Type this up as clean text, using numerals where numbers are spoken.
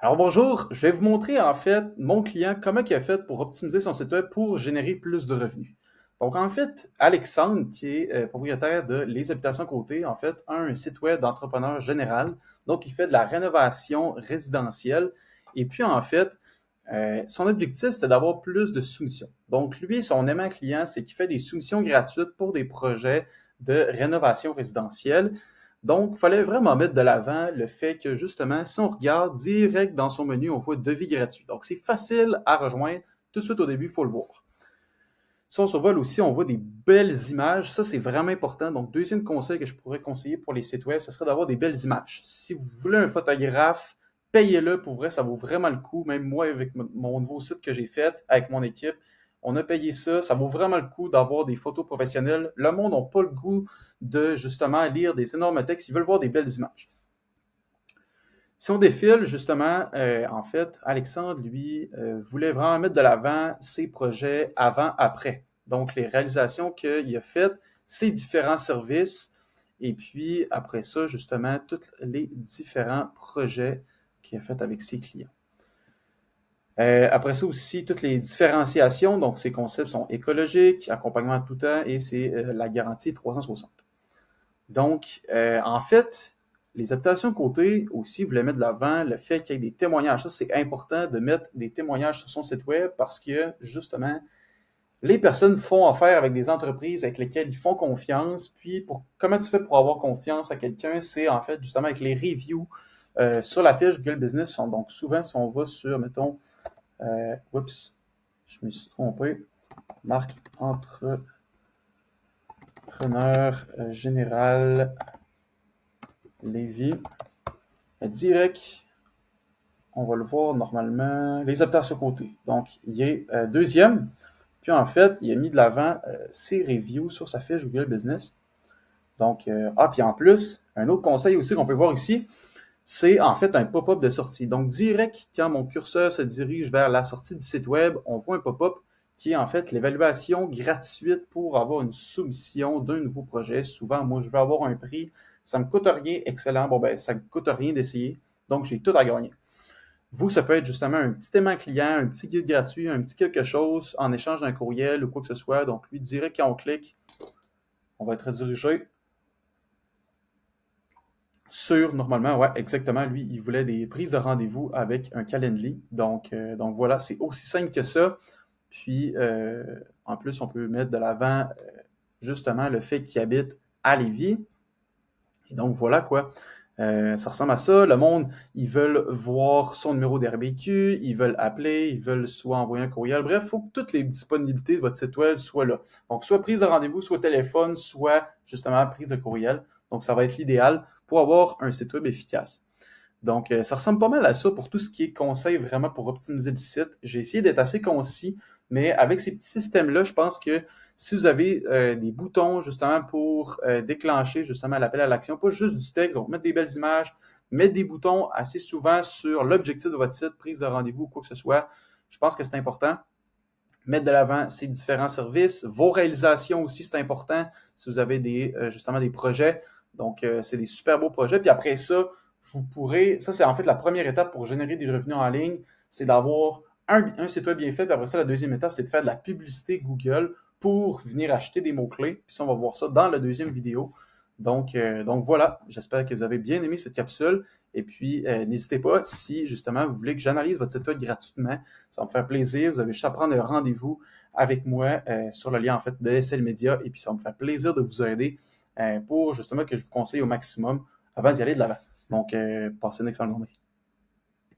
Alors bonjour, je vais vous montrer en fait mon client comment il a fait pour optimiser son site web pour générer plus de revenus. Donc en fait, Alexandre, qui est propriétaire de Les Habitations Côté, en fait, a un site web d'entrepreneur général. Donc il fait de la rénovation résidentielle. Et puis en fait, son objectif, c'était d'avoir plus de soumissions. Donc lui, son aimant client, c'est qu'il fait des soumissions gratuites pour des projets de rénovation résidentielle. Donc, il fallait vraiment mettre de l'avant le fait que, justement, si on regarde direct dans son menu, on voit devis gratuit. Donc, c'est facile à rejoindre. Tout de suite au début, il faut le voir. Si on survole aussi, on voit des belles images. Ça, c'est vraiment important. Donc, deuxième conseil que je pourrais conseiller pour les sites web, ce serait d'avoir des belles images. Si vous voulez un photographe, payez-le. Pour vrai, ça vaut vraiment le coup. Même moi, avec mon nouveau site que j'ai fait avec mon équipe, on a payé ça. Ça vaut vraiment le coup d'avoir des photos professionnelles. Le monde n'a pas le goût de, justement, lire des énormes textes. Ils veulent voir des belles images. Si on défile, justement, en fait, Alexandre, lui, voulait vraiment mettre de l'avant ses projets avant-après. Donc, les réalisations qu'il a faites, ses différents services, et puis après ça, justement, tous les différents projets qu'il a fait avec ses clients. Après ça aussi, toutes les différenciations, donc ces concepts sont écologiques, accompagnement tout temps, et c'est la garantie 360. Donc, en fait, les habitations côté aussi voulaient mettre de l'avant le fait qu'il y ait des témoignages. Ça, c'est important de mettre des témoignages sur son site web parce que, justement, les personnes font affaire avec des entreprises avec lesquelles ils font confiance. Puis, comment tu fais pour avoir confiance à quelqu'un? C'est en fait justement avec les reviews sur la fiche Google Business. Donc, souvent, si on va sur, mettons, oups, je me suis trompé, marque entrepreneur général Lévis. Direct, on va le voir normalement, les habitations côté. Donc, il est deuxième. Puis en fait, il a mis de l'avant ses reviews sur sa fiche Google Business. Donc, puis en plus, un autre conseil aussi qu'on peut voir ici, c'est en fait un pop-up de sortie. Donc, direct, quand mon curseur se dirige vers la sortie du site web, on voit un pop-up qui est en fait l'évaluation gratuite pour avoir une soumission d'un nouveau projet. Souvent, moi, je veux avoir un prix, ça me coûte rien, excellent. Bon, ben, ça me coûte rien d'essayer, donc j'ai tout à gagner. Vous, ça peut être justement un petit aimant client, un petit guide gratuit, un petit quelque chose en échange d'un courriel ou quoi que ce soit. Donc, lui, direct, quand on clique, on va être redirigé sur, normalement, ouais, exactement, lui, il voulait des prises de rendez-vous avec un Calendly. Donc voilà, c'est aussi simple que ça. Puis, en plus, on peut mettre de l'avant, justement, le fait qu'il habite à Lévis. Et donc, voilà quoi. Ça ressemble à ça. Le monde, ils veulent voir son numéro d'RBQ, ils veulent appeler, ils veulent soit envoyer un courriel. Bref, il faut que toutes les disponibilités de votre site web soient là. Donc, soit prise de rendez-vous, soit téléphone, soit justement prise de courriel. Donc, ça va être l'idéal pour avoir un site web efficace. Donc, ça ressemble pas mal à ça pour tout ce qui est conseil vraiment pour optimiser le site. J'ai essayé d'être assez concis, mais avec ces petits systèmes-là, je pense que si vous avez des boutons justement pour déclencher justement l'appel à l'action, pas juste du texte, donc mettre des belles images, mettre des boutons assez souvent sur l'objectif de votre site, prise de rendez-vous, quoi que ce soit, je pense que c'est important. Mettre de l'avant ces différents services, vos réalisations aussi, c'est important si vous avez justement des projets. Donc, c'est des super beaux projets. Puis après ça, vous pourrez, ça c'est en fait la première étape pour générer des revenus en ligne, c'est d'avoir un site web bien fait, puis après ça, la deuxième étape, c'est de faire de la publicité Google pour venir acheter des mots-clés. Puis ça, on va voir ça dans la deuxième vidéo. Donc voilà, j'espère que vous avez bien aimé cette capsule. Et puis, n'hésitez pas, si justement vous voulez que j'analyse votre site web gratuitement, ça va me faire plaisir. Vous avez juste à prendre un rendez-vous avec moi sur le lien en fait de SL Media. Et puis, ça va me faire plaisir de vous aider pour justement que je vous conseille au maximum avant d'y aller de l'avant. Donc, passez une excellente journée.